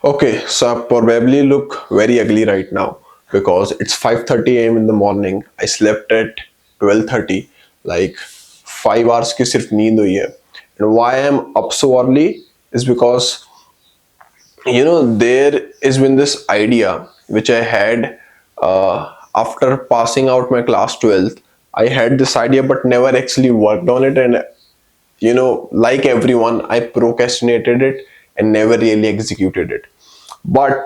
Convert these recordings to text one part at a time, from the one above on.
Okay, so I probably look very ugly right now because it's 5:30 a.m. in the morning. I slept at 12:30, like 5 hours की सिर्फ नींद हुई है. And why I'm up so early is because there has been this idea which I had after passing out my class 12th. I had this idea but never actually worked on it, and like everyone, I procrastinated it and never really executed it. But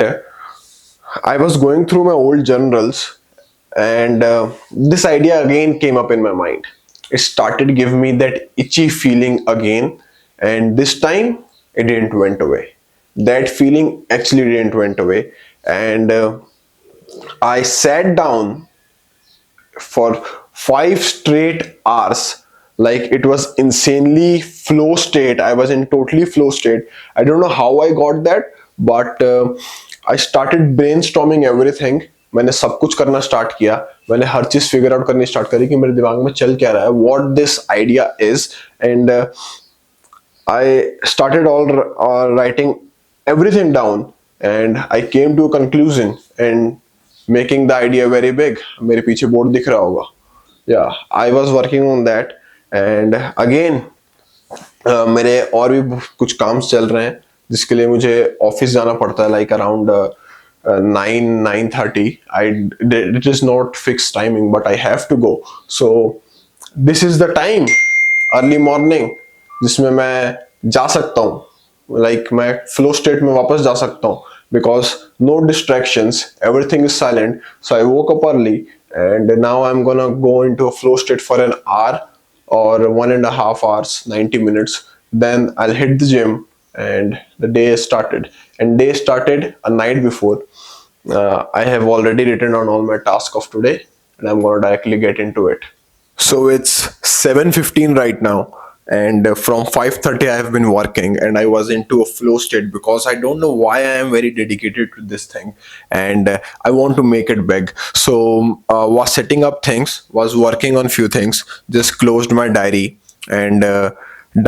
I was going through my old journals, and this idea again came up in my mind. It started giving me that itchy feeling again, and this time it didn't went away. That feeling actually didn't went away, and I sat down for 5 straight hours. Like, it was insanely flow state. I was in totally flow state. I don't know how I got that, but I started brainstorming everything. मैंने सब कुछ करना start किया. मैंने हर चीज figure out करनी start करी कि मेरे दिमाग में चल क्या रहा है, what this idea is. And I started all writing everything down, and I came to a conclusion and making the idea very big. मेरे पीछे बोर्ड दिख रहा होगा. Yeah, I was working on that, and again मेरे और भी कुछ काम चल रहे हैं जिसके लिए मुझे ऑफिस जाना पड़ता है, like around 9:30. It is not fixed timing, but I have to go. So this is the time, early morning, जिसमें मैं जा सकता हूँ, मैं फ्लो स्टेट में वापस जा सकता हूँ, because no distractions, everything is silent. So I woke up early, and now I am gonna go into a flow state for an hour or 1.5 hours, 90 minutes. Then I'll hit the gym, and the day is started. And day started a night before. I have already written on all my tasks of today, and I'm going to directly get into it. So it's 7:15 right now, and from 5:30 I have been working, and I was into a flow state because I don't know why I am very dedicated to this thing, and I want to make it big. So was setting up things, was working on few things, just closed my diary, and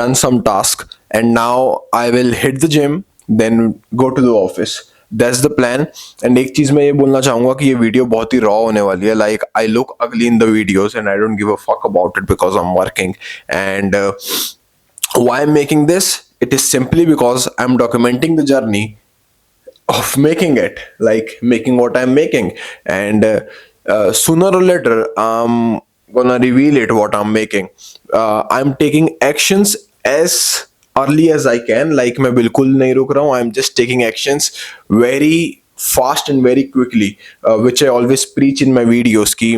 done some task, and now I will hit the gym, then go to the office. That's the plan. And एक चीज मैं ये बोलना चाहूंगा कि ये video बहुत ही raw होने वाली है. लाइक, आई लुक अगली in the videos, and I don't give a fuck about it because I am working. And why I'm making this, it is simply because I'm documenting the journey of making it, like making what I'm making. And sooner or later I'm gonna reveal it what I'm making. I'm taking actions as early as I can. Like, मैं बिल्कुल नहीं रुक रहा हूँ. I'm just taking actions very fast and very quickly, which I always preach in my videos कि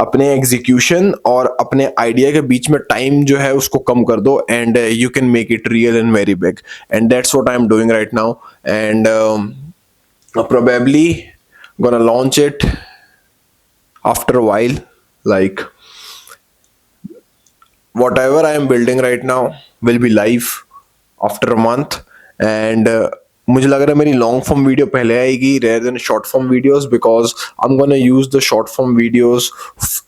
अपने execution और अपने idea के बीच में time जो है उसको कम कर दो, and you can make it real and very big. And that's what I'm doing right now. And probably gonna launch it after a while. Like, whatever I am building right now will be live after a month. And मुझे लग रहा है मेरी long form video पहले आएगी rather than short form videos, because I am gonna use the short form videos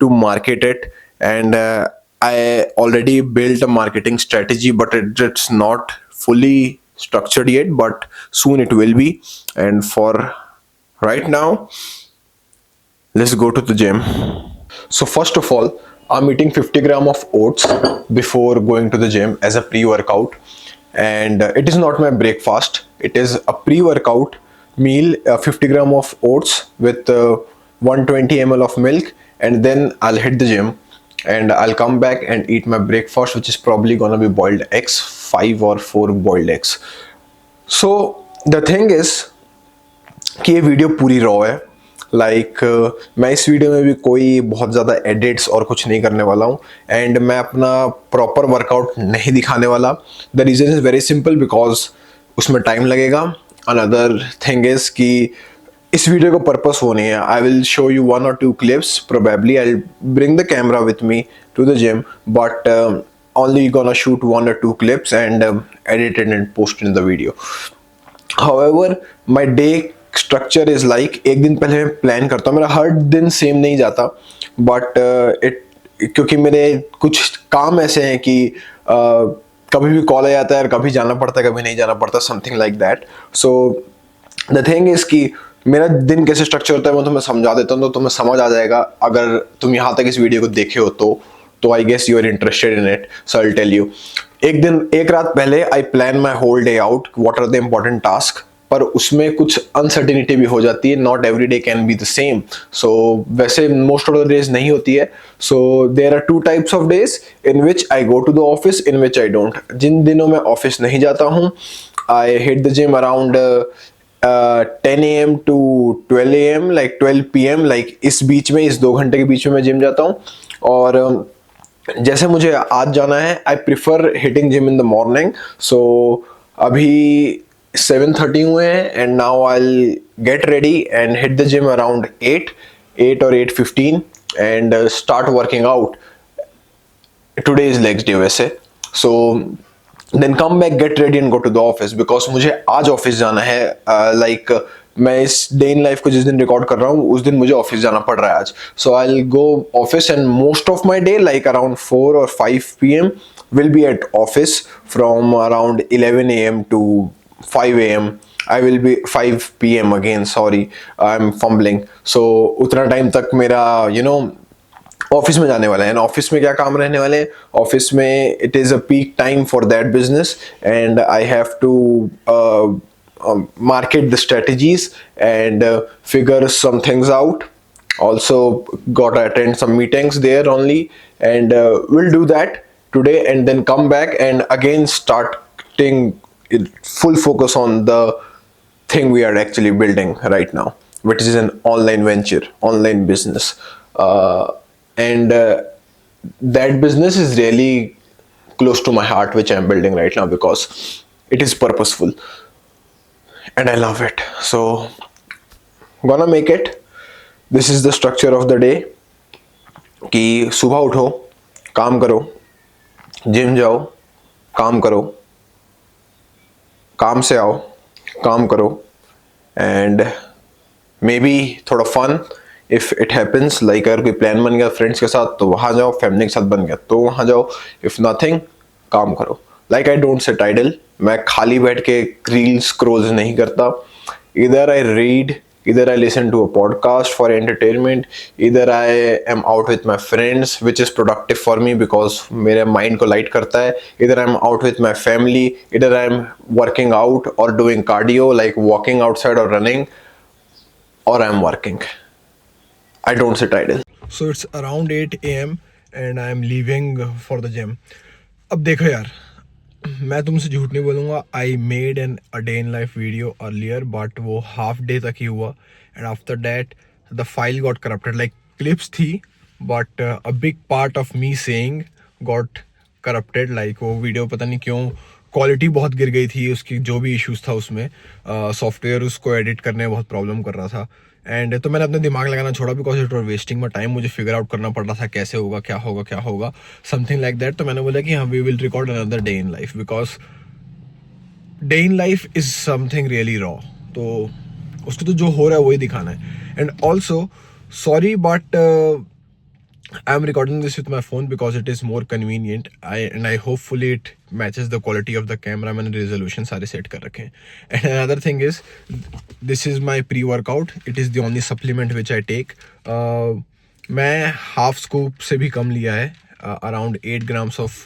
to market it. And I already built a marketing strategy, but it's not fully structured yet, but soon it will be. And for right now, let's go to the gym. So first of all, I'm eating 50 gram of oats before going to the gym as a pre-workout. And it is not my breakfast, it is a pre-workout meal. 50 gram of oats with 120 ml of milk, and then I'll hit the gym, and I'll come back and eat my breakfast, which is probably gonna be boiled eggs, 5 or 4 boiled eggs. So the thing is कि ये video पूरी raw है. Like मैं इस video में भी कोई बहुत ज़्यादा एडिट्स और कुछ नहीं करने वाला हूँ, एंड मैं अपना प्रॉपर वर्कआउट नहीं दिखाने वाला. The reason is very simple, because उसमें टाइम लगेगा. अनदर थिंग इज़ कि इस वीडियो का पर्पस वो नहीं है. I will show you 1 or 2 clips. Probably I'll bring the camera with me to the gym, but only gonna shoot 1 or 2 clips and edit it and post it in the video. However, my day structure is like, एक दिन पहले मैं plan करता हूँ. मेरा हर दिन same नहीं जाता, बट क्योंकि मेरे कुछ काम ऐसे हैं कि कभी भी कॉल आ जाता है और कभी जाना पड़ता है, कभी नहीं जाना पड़ता, something like that. So the thing is कि मेरा दिन कैसे स्ट्रक्चर होता है मैं तुम्हें समझा देता हूँ तो तुम्हें समझ आ जाएगा अगर तुम यहाँ तक इस वीडियो को देखे हो तो I guess you are interested in it, so I tell you. एक रात पहले I plan my whole day out, what are the important task, पर उसमें कुछ अनसर्टिनिटी भी हो जाती है, not every day can be the same. So वैसे मोस्ट ऑफ द डेज नहीं होती है। So there are two types of days in which I go to the office, in which I don't. जिन दिनों में ऑफिस नहीं जाता हूँ, I hit the gym around 10 AM to 12 AM, like 12 PM, like इस बीच में, इस 2 घंटे के बीच में मैं जिम जाता हूँ। और जैसे मुझे आज जाना है, I prefer hitting gym in the morning. So अभी 7:30 हुए हैं and now I get ready and hit the gym around 8 or 8:15 and start working out. Today is legs day वैसे। So then come back, get ready and go to the office, because मुझे आज office जाना है। मैं इस day in life को जिस दिन रिकॉर्ड कर रहा हूँ उस दिन मुझे ऑफिस जाना पड़ रहा है आज। So I will go office and most of my day, like around 4 or 5 PM will be at office from around 11 AM to 5 AM. I will be 5 PM again, sorry, I'm fumbling. So उतना time तक मेरा office में जाने वाला है। Office में क्या काम रहने वाले हैं? ऑफिस में it is a peak time for that business and I have to market the strategies and figure some things out. Also got to attend some meetings there only, and we'll do that today and then come back and again starting full focus on the thing we are actually building right now, which is an online venture, online business. And that business is really close to my heart, which I'm building right now, because it is purposeful and I love it. So gonna make it. This is the structure of the day कि सुबह उठो, काम करो, gym जाओ, काम करो, काम से आओ, काम करो, एंड मे बी थोड़ा fun if it happens, like अगर कोई प्लान बन गया फ्रेंड्स के साथ तो वहाँ जाओ, फैमिली के साथ बन गया तो वहाँ जाओ, इफ नथिंग काम करो। Like I don't sit idle, मैं खाली बैठ के रील स्क्रॉल्स नहीं करता। इधर I read, either I listen to a podcast for entertainment, either I am out with my friends which is productive for me because मेरे mind को light करता है, either I'm out with my family, either I'm working out or doing cardio like walking outside or running, or I'm working. I don't sit idle. So it's around 8 AM and I'm leaving for the gym. अब देखो यार, मैं तुमसे झूठ नहीं बोलूँगा, I made an a day in life video earlier but वो half day तक ही हुआ and after that the file got corrupted. Like clips थी but a big part of me saying got corrupted. Like वो video पता नहीं क्यों quality बहुत गिर गई थी, उसकी जो भी इश्यूज था उसमें, सॉफ्टवेयर उसको एडिट करने में बहुत प्रॉब्लम कर रहा था। एंड तो मैंने अपना दिमाग लगाना छोड़ा because it was wasting my time. मुझे फिगर आउट करना पड़ रहा था कैसे होगा, क्या होगा, क्या होगा, समथिंग लाइक दैट। तो मैंने बोला कि हाँ, we will record another day in life because day in life is something really raw. तो उसको तो जो हो रहा है वही दिखाना है। And also sorry but I'm recording this with my phone because it is more convenient. I hopefully it matches the quality of the camera. मैंने resolution सारे set कर रखे हैं. And another thing is, this is my pre-workout. It is the only supplement which I take. मैं half scoop से भी कम लिया है, around 8 grams of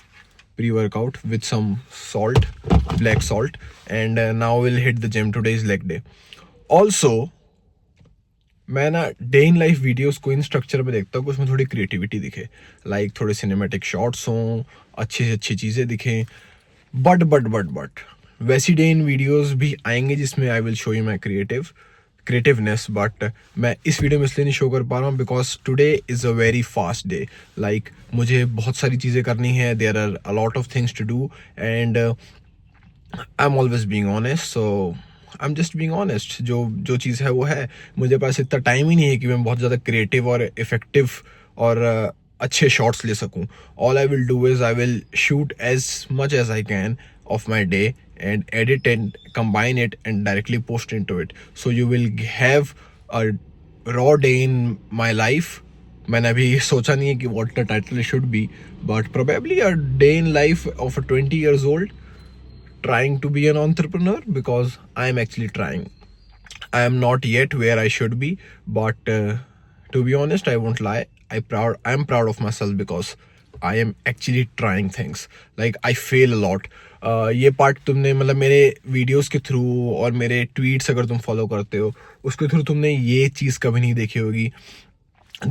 pre-workout with some salt, black salt. And now we'll hit the gym. Today is leg day. Also, मैं ना day in life videos को इन structure में देखता हूँ कि उसमें थोड़ी क्रिएटिविटी दिखे, लाइक थोड़े सिनेमैटिक शॉट्स हों, अच्छी से अच्छी चीज़ें दिखें। बट वैसी डे इन वीडियोस भी आएंगे जिसमें I will show you my creativeness. But मैं इस वीडियो में इसलिए नहीं शो कर पा रहा हूँ because today is a very fast day. Like मुझे बहुत सारी चीज़ें करनी है, there are a lot of things to do and I am always being honest. So I am just being honest, जो चीज़ है वो है। मुझे पास इतना टाइम ही नहीं है कि मैं बहुत ज़्यादा क्रिएटिव और इफेक्टिव और अच्छे शॉट्स ले सकूं। All I will do is I will shoot as much as I can of my day and edit and combine it and directly post in to it, so you will have a raw day in my life. मैंने अभी सोचा नहीं है कि what the title should be, but probably a day in life of a 20 years old trying to be an entrepreneur because I am actually trying. I am not yet where I should be, but to be honest, I won't lie. I'm proud of myself because I am actually trying things. Like I fail a lot. ये part तुमने मतलब मेरे videos के through और मेरे tweets अगर तुम follow करते हो उसके थ्रू तुमने ये चीज़ कभी नहीं देखी होगी.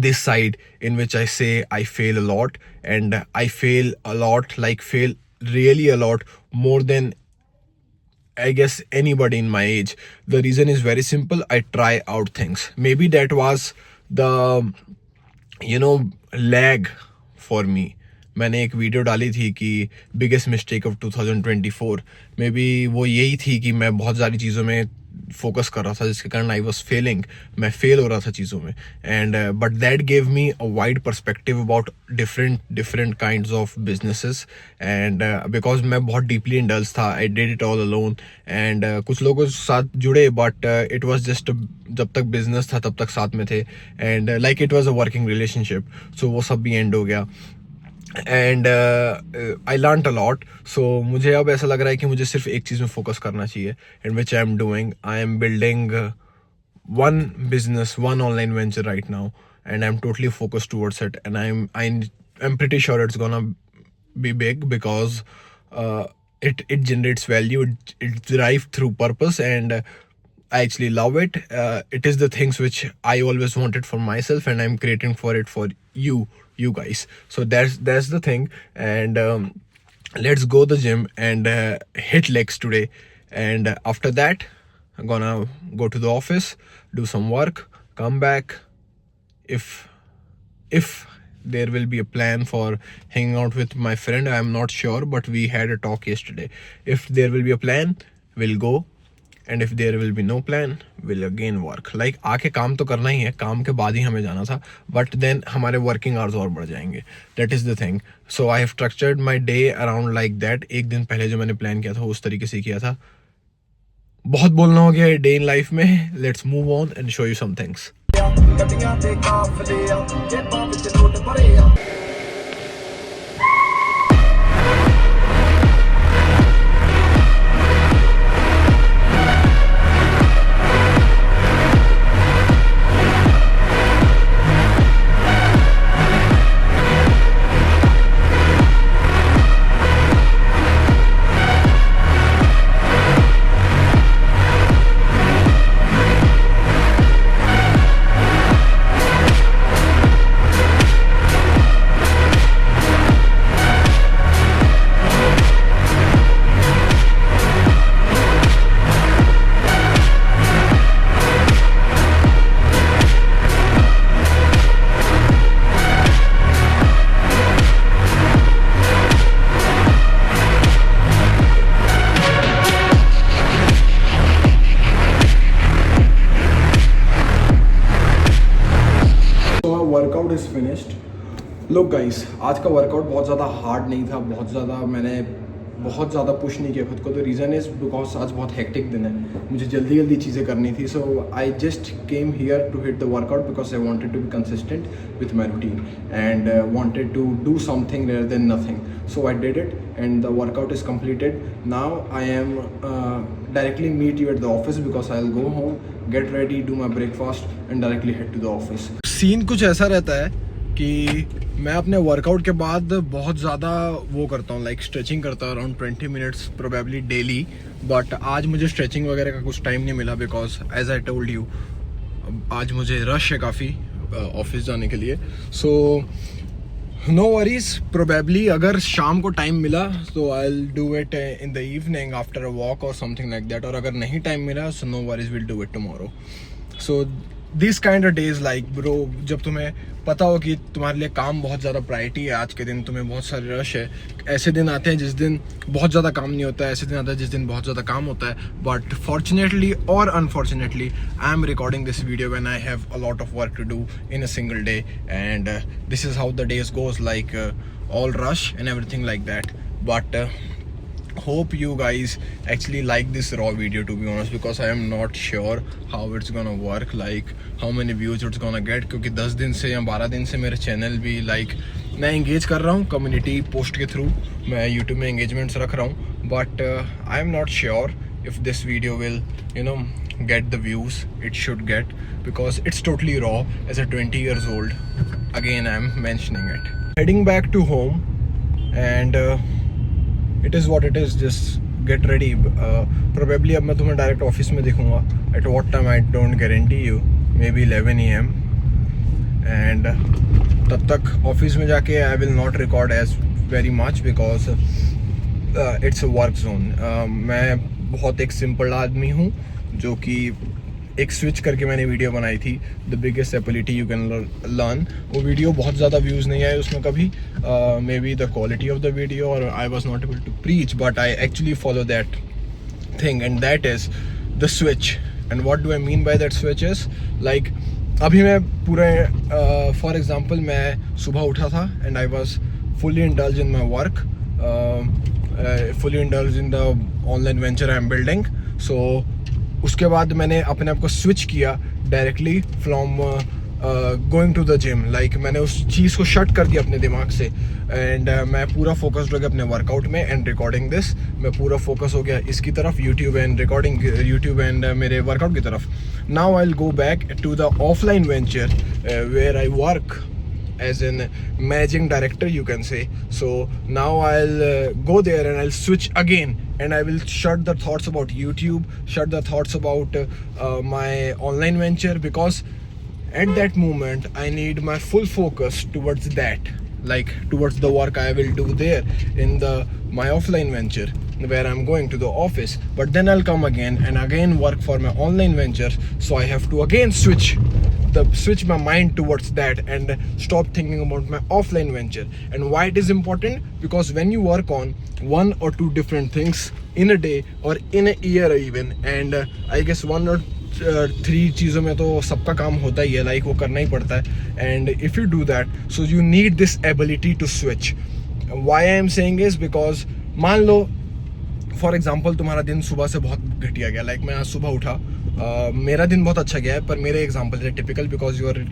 This side in which I say I fail a lot, and I fail a lot, like fail really a lot, more than I guess anybody in my age. The reason is very simple. I try out things. Maybe that was the lag for me. मैंने एक video डाली थी कि biggest mistake of 2024. May be वो यही थी कि मैं बहुत सारी चीज़ों में फोकस कर रहा था जिसके कारण आई वॉज फेलिंग. मैं फेल हो रहा था चीज़ों में. And but that gave me a wide perspective about different kinds of businesses. And because मैं बहुत डीपली इंडल्ज था. आई did it all alone. And कुछ लोगों के साथ जुड़े बट इट वॉज जस्ट जब तक बिजनेस था तब तक साथ में थे. And like it was a working relationship. So वो सब भी एंड हो गया. And I learn a lot. So मुझे अब ऐसा लग रहा है कि मुझे सिर्फ एक चीज़ में फोकस करना चाहिए. And which I am doing. I am building one business, one online venture right now, and I'm totally focused towards it. And I'm pretty sure it's gonna be big because it generates value. It derives through purpose, and I actually love it. It is the things which I always wanted for myself, and I'm creating for it for you guys. So that's the thing. And let's go to the gym and hit legs today. And after that, I'm gonna go to the office, do some work, come back. If there will be a plan for hanging out with my friend, I'm not sure, but we had a talk yesterday. If there will be a plan, we'll go. And if there will be no plan, we'll again work. Like आके काम तो करना ही है, काम के बाद ही हमें जाना था, but then हमारे working hours और बढ़ जाएंगे. That is the thing. So I have structured my day around like that. एक दिन पहले जो मैंने प्लान किया था उस तरीके से किया था. बहुत बोलना हो गया डे इन लाइफ में. Let's move on and show you some things. Workout is finished. Look guys, आज का वर्कआउट बहुत ज़्यादा हार्ड नहीं था. मैंने बहुत ज़्यादा पुश नहीं किया खुद को. तो रीज़न इज़ बिकॉज आज बहुत हेक्टिक दिन है. मुझे जल्दी चीज़ें करनी थी. So I just came here to hit the workout because I wanted to be consistent with my routine and wanted to do something rather than nothing. So I did it and the workout is completed. Now I am directly meet you at the office because I'll go home, get ready, do my breakfast and directly head to the office. Scene कुछ ऐसा रहता है कि मैं अपने workout के बाद बहुत ज़्यादा वो करता हूँ, लाइक स्ट्रेचिंग करता हूँ around 20 minutes probably daily. But आज मुझे स्ट्रेचिंग वगैरह का कुछ टाइम नहीं मिला because as I told you आज मुझे रश है काफ़ी ऑफिस जाने के लिए. सो नो वरीज. प्रोबेबली अगर शाम को टाइम मिला तो I will do it in the evening after a walk और समथिंग लाइक दैट. और अगर नहीं टाइम मिला so no worries, will do it tomorrow. So this kind of days like bro, जब तुम्हें पता हो कि तुम्हारे लिए काम बहुत ज़्यादा प्रायोरिटी है आज के दिन, तुम्हें बहुत सारे रश है. ऐसे दिन आते हैं जिस दिन बहुत ज़्यादा काम नहीं होता है, ऐसे दिन आता है जिस दिन बहुत ज़्यादा काम होता है. बट फॉर्चुनेटली और unfortunately I am recording this video when I have a lot of work to do in a single day. And this is how the days goes, like all rush and everything like that. But hope you guys actually like this raw video, to be honest, because I am not sure how it's gonna work, like how many views it's gonna get. क्योंकि 10 दिन से या 12 दिन से मेरे channel भी like मैं engage कर रहा हूँ कम्युनिटी पोस्ट के थ्रू. मैं यूट्यूब में एंगेजमेंट्स रख रहा हूँ. But I am not sure if this video will get the views it should get, because it's totally raw as a 20 years old. Again, I'm mentioning it. Heading back to home, and it is what it is. Just get ready. Probably अब मैं तुम्हें direct office में देखूंगा. At what time I don't guarantee you. Maybe 11 AM. And तब तक office में जाके I will not record as very much because it's a work zone. मैं बहुत एक सिंपल आदमी हूँ जो कि एक स्विच करके मैंने वीडियो बनाई थी, the biggest ability you can learn. वो वीडियो बहुत ज़्यादा व्यूज़ नहीं आए उसमें कभी. Maybe the quality of the video, और I was not able to preach, but I actually follow that thing, and that is the switch. And what do I mean by that switch is like, अभी मैं पूरे for example मैं सुबह उठा था and I was fully indulge in my work, fully indulged in the online venture I am building. So उसके बाद मैंने अपने आप को स्विच किया directly from going to the gym. Like मैंने उस चीज़ को शट कर दिया अपने दिमाग से, एंड मैं पूरा फोकस्ड हो गया अपने वर्कआउट में एंड रिकॉर्डिंग दिस. मैं पूरा फोकस हो गया इसकी तरफ, YouTube and recording, YouTube and मेरे वर्कआउट की तरफ. Now I will go back to the offline venture where I work as in managing director, you can say. So now I'll go there and I'll switch again, and I will shut the thoughts about YouTube, shut the thoughts about my online venture, because at that moment I need my full focus towards that, like towards the work I will do there in my offline venture where I'm going to the office. But then I'll come again and again work for my online venture, so I have to again switch my mind towards that and stop thinking about my offline venture. And why it is important? Because when you work on one or two different things in a day or in a year even, and I guess 1 or 3 चीज़ों में तो सबका काम होता ही है, like वो करना ही पड़ता है. And if you do that, so you need this ability to switch. Why I am saying is because मान लो फॉर एग्जाम्पल तुम्हारा दिन सुबह से बहुत घटिया गया. लाइक मैं आज सुबह उठा, मेरा दिन बहुत अच्छा गया है, पर मेरे एग्जाम्पल है typical because you are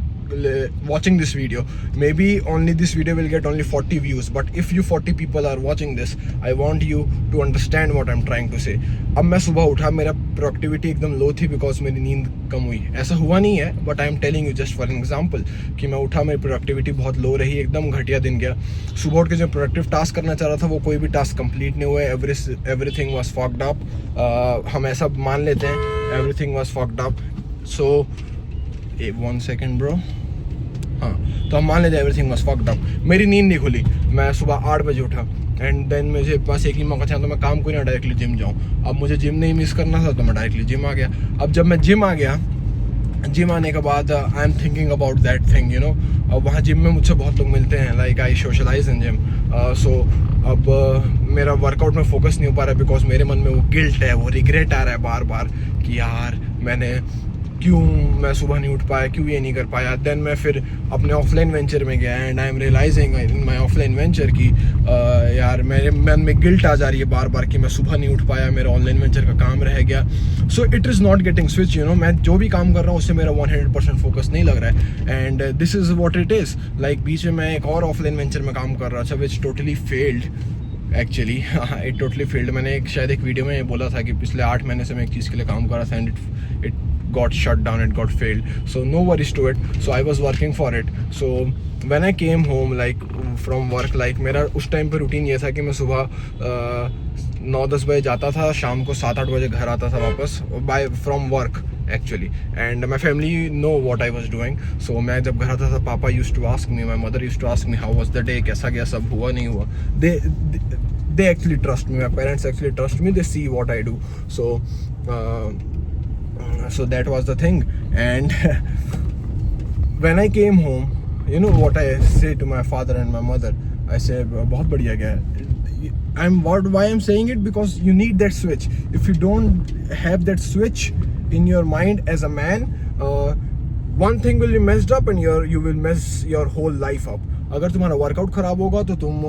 watching this video. Maybe only this video will get only 40 views, but if you 40 people are watching this, I want you to understand what I'm trying to say. अब मैं सुबह उठा, मेरा productivity एकदम लो थी because मेरी नींद कम हुई. ऐसा हुआ नहीं है, but I am telling you just for example कि मैं उठा, मेरी प्रोडक्टिविटी बहुत लो रही, एकदम घटिया दिन गया. सुबह उठ के जो प्रोडक्टिव टास्क करना चाह रहा था वो कोई भी टास्क कंप्लीट नहीं हुआ. Everything was fucked up. हम ऐसा मान लेते हैं, everything was fucked up. So 1 second bro. हाँ, तो हम मान लेते एवरीथिंग वाज फक्ड अप. मेरी नींद नहीं खुली. मैं सुबह 8 बजे उठा एंड देन मुझे बस एक ही मौका था, तो मैं काम को ना डायरेक्टली जिम जाऊँ. अब मुझे जिम नहीं मिस करना था, तो मैं डायरेक्टली जिम आ गया. अब जब मैं जिम आ गया, जिम आने के बाद I am thinking about that thing, you know. अब वहाँ जिम में मुझसे बहुत लोग मिलते हैं, like I socialize in gym. So अब मेरा वर्कआउट में फोकस नहीं हो पा रहा है बिकॉज मेरे मन में वो गिल्ट है, वो रिग्रेट आ रहा है बार बार कि यार क्यों मैं सुबह नहीं उठ पाया, क्यों ये नहीं कर पाया. देन मैं फिर अपने ऑफलाइन वेंचर में गया and I am realising in my offline venture कि यार मेरे मन में गिल्ट आ जा रही है बार बार कि मैं सुबह नहीं उठ पाया, मेरा ऑनलाइन वेंचर का काम रह गया. So it is not getting switch, you know. मैं जो भी काम कर रहा हूँ उससे मेरा 100% फोकस नहीं लग रहा है. And this is what it is. Like बीच में मैं एक और ऑफलाइन वेंचर में काम कर रहा था which totally failed. Actually it totally failed. मैंने शायद एक वीडियो में बोला था कि पिछले 8 महीने से मैं एक चीज़ के लिए काम कर रहा था and it got shut down, it got failed. So no worries to it. So I was working for it. So when I came home like from work, like मेरा उस टाइम पे रूटीन ये था कि मैं सुबह 9-10 बजे जाता था, शाम को 7-8 बजे घर आता था वापस by from work actually. And my family know what I was doing. So मैं जब घर आता था, पापा use to ask me, my mother use to ask me how was the day, कैसा गया, सब हुआ नहीं हुआ. They actually trust me. My parents actually trust me. They see what I do. So that was the thing. And when I came home, you know what I say to my father and my mother? I say बहुत बढ़िया गया. Why I'm saying it? Because you need that switch. If you don't have that switch in your mind as a man, one thing will be messed up and you will mess your whole life up. अगर तुम्हारा workout खराब होगा तो तुम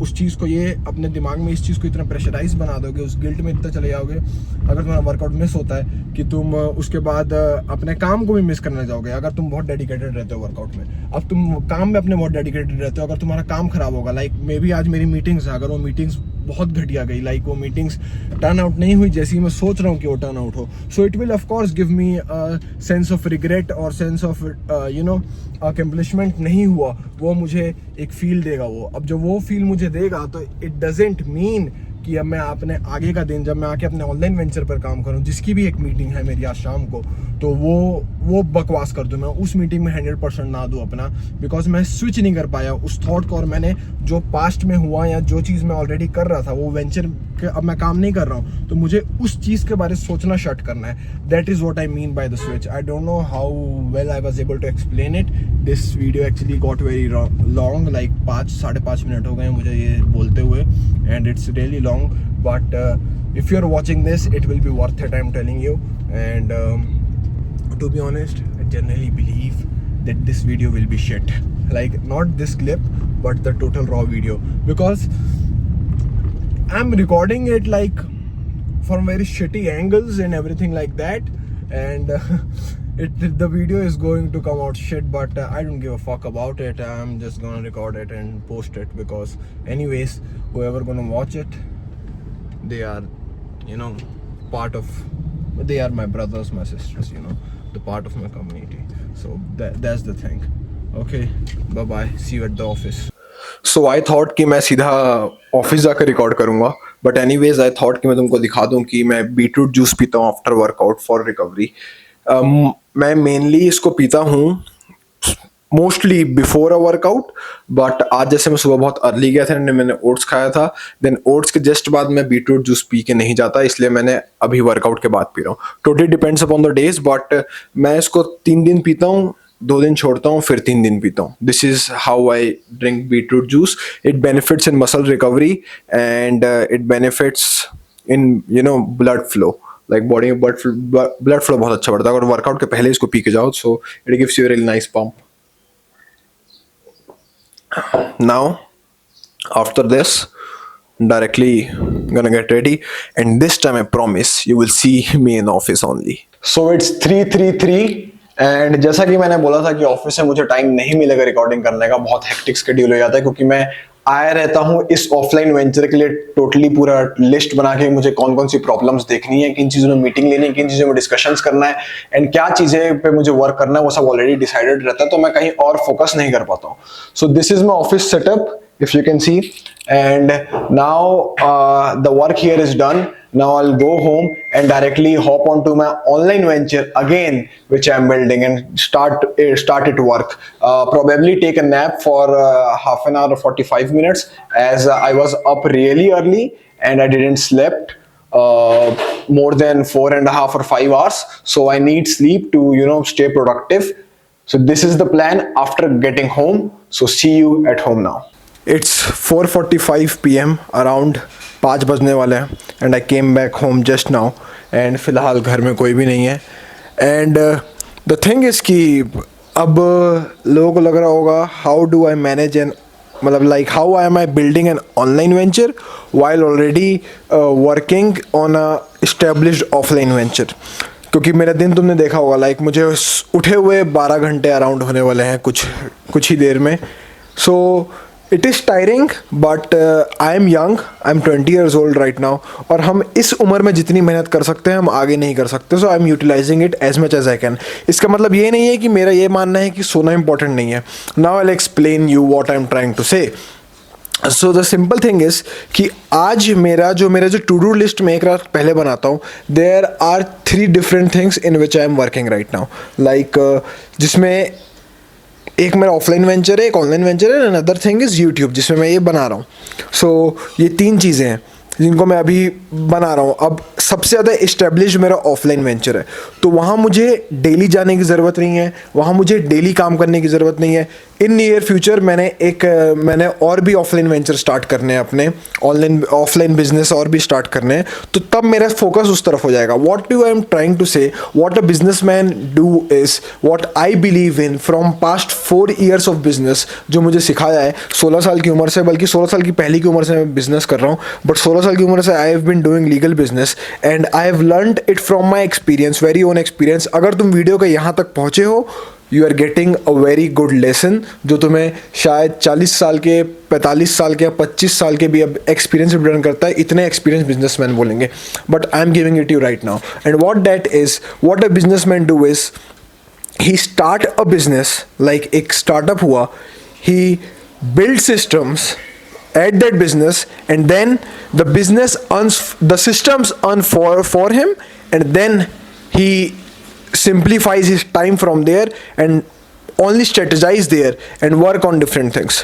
उस चीज़ को, ये अपने दिमाग में इस चीज़ को इतना प्रेशराइज बना दोगे, उस गिल्ट में इतना चले जाओगे. अगर तुम्हारा वर्कआउट मिस होता है कि तुम उसके बाद अपने काम को भी मिस करने जाओगे. अगर तुम बहुत डेडिकेटेड रहते हो वर्कआउट में, अब तुम काम में अपने बहुत डेडिकेटेड रहते हो, अगर तुम्हारा काम खराब होगा, लाइक मे बी आज मेरी मीटिंग्स है, अगर वो मीटिंग्स बहुत घटिया गई, लाइक वो मीटिंग्स टर्न आउट नहीं हुई जैसी मैं सोच रहा हूँ कि वो टर्न आउट हो. So it will of course give me sense of regret और सेंस ऑफ अकम्पलिशमेंट नहीं हुआ, वो मुझे एक फील देगा. वो अब जब वो फील मुझे देगा तो इट डजेंट मीन कि अब मैं अपने आगे का दिन जब मैं आके अपने ऑनलाइन वेंचर पर काम करूं, जिसकी भी एक मीटिंग है मेरी आज शाम को, तो वो बकवास कर दूं, मैं उस मीटिंग में 100% ना दूं अपना, बिकॉज मैं स्विच नहीं कर पाया उस थॉट को. और मैंने जो पास्ट में हुआ या जो चीज़ मैं ऑलरेडी कर रहा था वो वेंचर के अब मैं काम नहीं कर रहा हूँ, तो मुझे उस चीज़ के बारे में सोचना शट करना है. That is what I mean by the switch. I don't know how well I was able to explain it. This video actually got very long, like 5-5.5 minute हो गए मुझे ये बोलते हुए, and it's really long. But if you're watching this, it will be worth it, I'm telling you. And to be honest, I generally believe that this video will be shit. Like, not this clip, but the total raw video, because I'm recording it like from very shitty angles and everything like that, and the video is going to come out shit, but I don't give a fuck about it. I'm just gonna record it and post it, because anyways, whoever gonna watch it, they are, part of, they are my brothers, my sisters, the part of my community. So that's the thing. Okay, bye bye, see you at the office. So I thought कि मैं सीधा office जाकर record करूँगा, but anyways I thought कि मैं तुमको दिखा दूँ कि मैं बीटरूट जूस पीता हूँ आफ्टर वर्कआउट फॉर रिकवरी. मैं मेनली इसको पीता हूँ mostly before a workout, but आज जैसे मैं सुबह बहुत अर्ली गया था, मैंने ओट्स खाया था, देन ओट्स के जस्ट बाद मैं बीटरूट जूस पी के नहीं जाता, इसलिए मैंने अभी वर्कआउट के बाद पी रहा हूँ. Totally depends upon the days, but मैं इसको 3 दिन पीता हूँ, 2 दिन छोड़ता हूँ, फिर 3 दिन पीता हूँ. This is how I drink beetroot juice. It benefits in muscle recovery and it benefits in blood flow, like body में ब्लड फ्लो बहुत अच्छा बढ़ता है. अगर वर्कआउट के पहले इसको पी के जाओ, so it gives you really nice pump. Now after this, directly gonna get ready, and this time I promise you will see me in office only. So it's 3:33 and जैसा कि मैंने बोला था कि ऑफिस में मुझे टाइम नहीं मिलेगा रिकॉर्डिंग करने का, बहुत हेक्टिक शेड्यूल हो जाता है, क्योंकि मैं आया रहता हूँ इस ऑफलाइन वेंचर के लिए टोटली पूरा लिस्ट बना के, मुझे कौन कौन सी प्रॉब्लम्स देखनी है, किन चीज़ों में मीटिंग लेनी है, किन चीज़ों में डिस्कशंस करना है, एंड क्या चीज़ें पे मुझे वर्क करना है, वो सब ऑलरेडी डिसाइडेड रहता है, तो मैं कहीं और फोकस नहीं कर पाता हूँ. So this is my office setup, if you can see, and now the work here is done. Now I'll go home and directly hop onto my online venture again, which I'm building, and start it work. Probably take a nap for half an hour or 45 minutes, as I was up really early and I didn't slept more than 4.5 or 5 hours. So I need sleep to stay productive. So this is the plan after getting home. So see you at home now. It's 4:45 PM, around 5 बजने वाले हैं, and I came back home just now, and फ़िलहाल घर में कोई भी नहीं है. And the thing is कि अब लोगों को लग रहा होगा how do I manage an, मतलब like how am I building an online venture while already working on a established offline venture. क्योंकि मेरा दिन तुमने देखा होगा, लाइक मुझे उठे हुए 12 घंटे अराउंड होने वाले हैं कुछ ही देर में. So it is tiring, but I am young, I am 20 years old right now, और हम इस उम्र में जितनी मेहनत कर सकते हैं हम आगे नहीं कर सकते. So I am utilizing it as much as I can. इसका मतलब ये नहीं है कि मेरा ये मानना है कि सोना important नहीं है. Now I'll explain you what I am trying to say. So the simple thing is कि आज मेरा जो to do list में एक रात पहले बनाता हूँ, there are 3 different things in which I am working right now. Like जिसमें एक मेरा ऑफलाइन वेंचर है, एक ऑनलाइन वेंचर है, and other thing is YouTube, जिसमें मैं ये बना रहा हूँ. सो ये 3 चीज़ें हैं जिनको मैं अभी बना रहा हूँ. अब सबसे ज़्यादा इस्टेब्लिश मेरा ऑफलाइन वेंचर है, तो वहाँ मुझे डेली जाने की ज़रूरत नहीं है, वहाँ मुझे डेली काम करने की ज़रूरत नहीं है. इन नियर फ्यूचर मैंने और भी ऑफलाइन वेंचर स्टार्ट करने हैं, अपने ऑफलाइन बिजनेस और भी स्टार्ट करने हैं, तो तब मेरा फोकस उस तरफ हो जाएगा. What do I am trying to say, what a businessman do is what I believe in from past 4 years of business, जो मुझे सिखाया है 16 साल की उम्र से, बल्कि 16 साल की पहली की उम्र से मैं बिजनेस कर रहा हूँ, बट 16 साल की उम्र से I have been doing legal business and I have learned it from my experience, very own experience. अगर तुम वीडियो के यहाँ तक पहुँचे हो, you are getting a very good lesson, जो तुम्हें शायद 40 साल के, 45 साल के या 25 साल के भी अब एक्सपीरियंस रिटर्न करता है. इतने एक्सपीरियंस बिजनेसमैन बोलेंगे, but I am giving it you right now. And what that is, what a businessman do is, he start a business, like एक startup हुआ, he build systems at that business, and then the business earns, the systems earn for him, and then he simplifies his time from there and only strategize there and work on different things.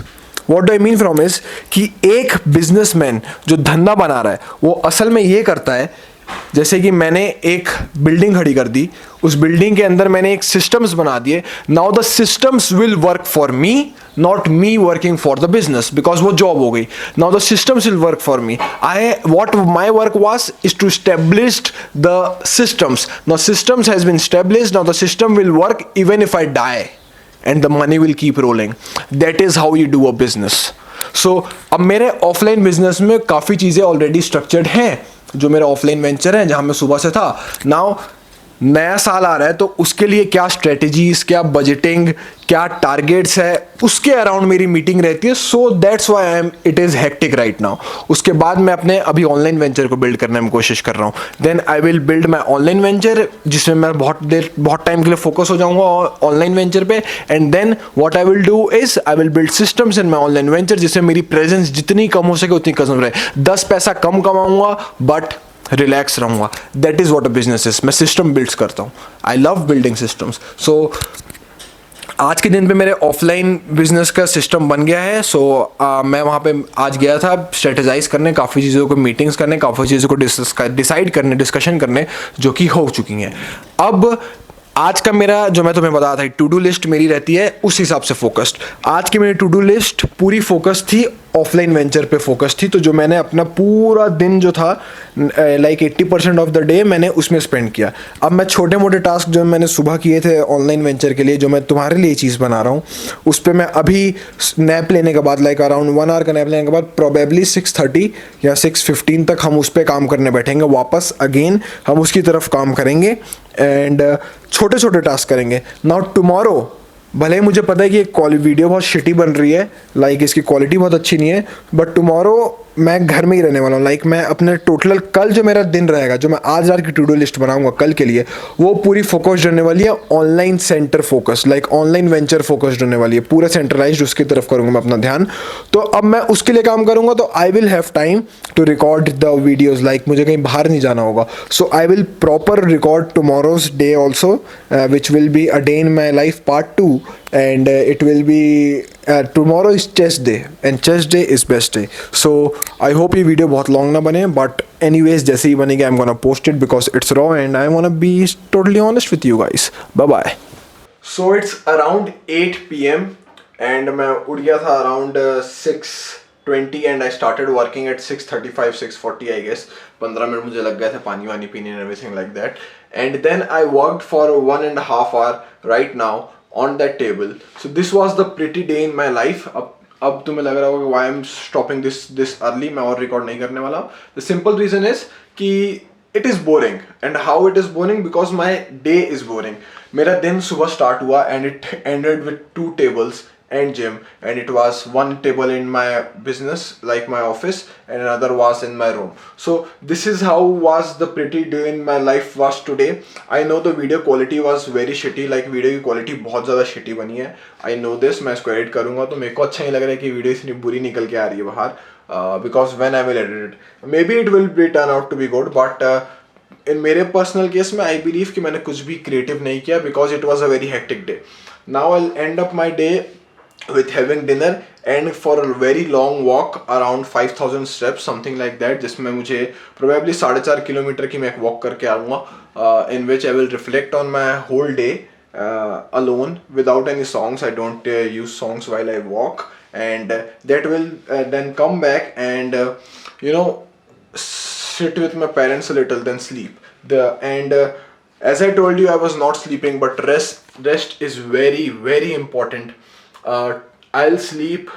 What do I mean from is कि एक businessman जो धंधा बना रहा है वो असल में ये करता है, जैसे कि मैंने एक बिल्डिंग खड़ी कर दी, उस बिल्डिंग के अंदर मैंने एक सिस्टम्स बना दिए. Now the systems will work for me, not me working for the business, because वो जॉब हो गई. Now the systems will work for me. What my work was is to establish the systems. Now systems has been established, now the system will work even if I die and the money will keep rolling. That is how you do a business. So अब मेरे offline business में काफ़ी चीज़ें already structured हैं, जो मेरा offline venture है जहाँ मैं सुबह से था. नाउ नया साल आ रहा है, तो उसके लिए क्या स्ट्रेटजीज, क्या बजटिंग, क्या टारगेट्स है, उसके अराउंड मेरी मीटिंग रहती है. So that's why I am, it is hectic right now. उसके बाद मैं अपने अभी ऑनलाइन वेंचर को बिल्ड करने में कोशिश कर रहा हूँ. Then I will build my online venture, जिसमें मैं बहुत टाइम के लिए फोकस हो जाऊँगा ऑनलाइन वेंचर पे. And then what I will do is I will build systems in my online venture, जिससे मेरी प्रेजेंस जितनी कम हो सके उतनी कम रहे. 10 पैसा कम कमाऊँगा बट रिलैक्स रहूँगा. That is what a business is. मैं सिस्टम बिल्ड्स करता हूँ. I love building systems. So आज के दिन पे मेरे ऑफलाइन बिजनेस का सिस्टम बन गया है. सो मैं वहाँ पे आज गया था स्ट्रेटेजाइज करने, काफ़ी चीज़ों को मीटिंग्स करने, काफ़ी चीज़ों को डिसाइड करने, डिस्कशन करने, जो कि हो चुकी हैं. अब आज का मेरा, जो मैं तुम्हें बता था, टू डू लिस्ट मेरी रहती है उस हिसाब से फोकस्ड. आज की मेरी टू डू लिस्ट पूरी फोकस थी, ऑफलाइन वेंचर पे फोकस थी. तो जो मैंने अपना पूरा दिन जो था, लाइक 80% ऑफ द डे मैंने उसमें स्पेंड किया. अब मैं छोटे मोटे टास्क जो मैंने सुबह किए थे ऑनलाइन वेंचर के लिए, जो मैं तुम्हारे लिए चीज़ बना रहा हूँ, उस पर मैं अभी नैप लेने के बाद, लाइक अराउंड 1 आवर का नैप लेने के बाद, प्रोबेबली 6:30 या 6:15 तक हम उस पर काम करने बैठेंगे. वापस अगेन हम उसकी तरफ काम करेंगे एंड छोटे छोटे टास्क करेंगे. नाउ टुमारो, भले ही मुझे पता है कि ये वीडियो बहुत शिटी बन रही है, लाइक इसकी क्वालिटी बहुत अच्छी नहीं है, बट टुमारो मैं घर में ही रहने वाला हूँ. लाइक मैं अपने टोटल कल जो मेरा दिन रहेगा, जो मैं आज रात की टू डू लिस्ट बनाऊंगा कल के लिए, वो पूरी फोकस्ड रहने वाली है online centre focus, like online venture focused रहने वाली है. पूरा सेंट्रलाइज्ड उसकी तरफ करूँगा मैं अपना ध्यान. तो अब मैं उसके लिए काम करूँगा, तो I will have time to record the videos. Like मुझे कहीं बाहर नहीं जाना होगा. So I will proper record tomorrow's day also, which will be a day in my life part 2. and it will be tomorrow is chest day and chest day is best day. So I hope ये video बहुत long ना बने, but anyways जैसे ही बनेगा I'm gonna post it because it's raw and I wanna be totally honest with you guys. Bye bye. So it's around 8 p.m. and मैं उठ गया था around 6:20 and I started working at 6:35 6:40 I guess. 15 minute मुझे लग गए थे पानी वानी पीने and everything like that. And then I worked for 1.5 hour right now on that table. So this was the pretty day in my life. अब तुम्हें लग रहा होगा why I'm stopping this early, मैं और रिकॉर्ड नहीं करने वाला. The simple reason is कि it is boring. And how it is boring? Because my day is boring. मेरा दिन सुबह start हुआ and it ended with 2 tables and gym, and it was 1 table in my business, like my office, and another was in my room. So this is how was the pretty day in my life was today. I know the video quality was very shitty, like video की quality बहुत ज़्यादा shitty बनी है. I know this, मैं इसको edit करूँगा तो मेरे को अच्छा नहीं लग रहा है कि video इतनी बुरी निकल के आ रही है बाहर. Because when I will edit it, maybe it will be turn out to be good, but in मेरे personal case में I believe कि मैंने कुछ भी creative नहीं किया because it was a very hectic day. Now I'll end up my day with having dinner and for a very long walk around 5000 steps something like that, जिसमें मुझे probably 4.5 kilometre की मैं एक walk करके आऊँगा, in which I will reflect on my whole day alone without any songs. I don't use songs while I walk, and that will then come back and you know sit with my parents a little, then sleep. As I told you, I was not sleeping, but rest is very very important. I'll sleep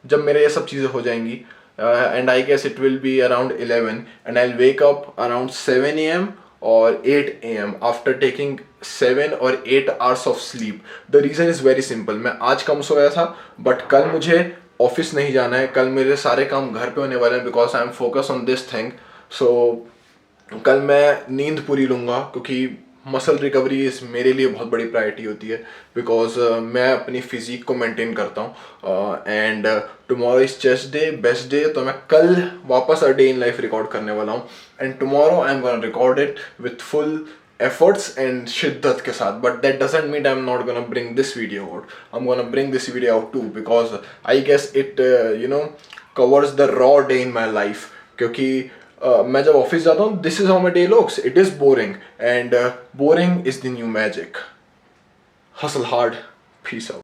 जब मेरे ये सब चीज़ें हो जाएंगी. and I guess it will be around 11, and I'll wake up around 7 a.m. or 8 a.m. after taking 7 or 8 hours of sleep. The reason is very simple. मैं आज कम सोया था, but कल मुझे ऑफिस नहीं जाना है, कल मेरे सारे काम घर पे होने वाले हैं because I am focus on this thing. So कल मैं नींद पूरी लूँगा क्योंकि मसल रिकवरी इस मेरे लिए बहुत बड़ी प्रायोरिटी होती है बिकॉज मैं अपनी फिजिक को मेंटेन करता हूँ. And tomorrow is chest day, best day. तो मैं कल वापस अ डे इन लाइफ रिकॉर्ड करने वाला हूँ, and tomorrow I am gonna record it with full efforts and शिद्दत के साथ. But that doesn't mean I'm not gonna bring this video out. I'm gonna bring this video out too because I guess it covers the raw day in my life. क्योंकि मैं जब office जाता हूँ, this is how my day looks. It is boring, and boring is the new magic. Hustle hard. Peace out.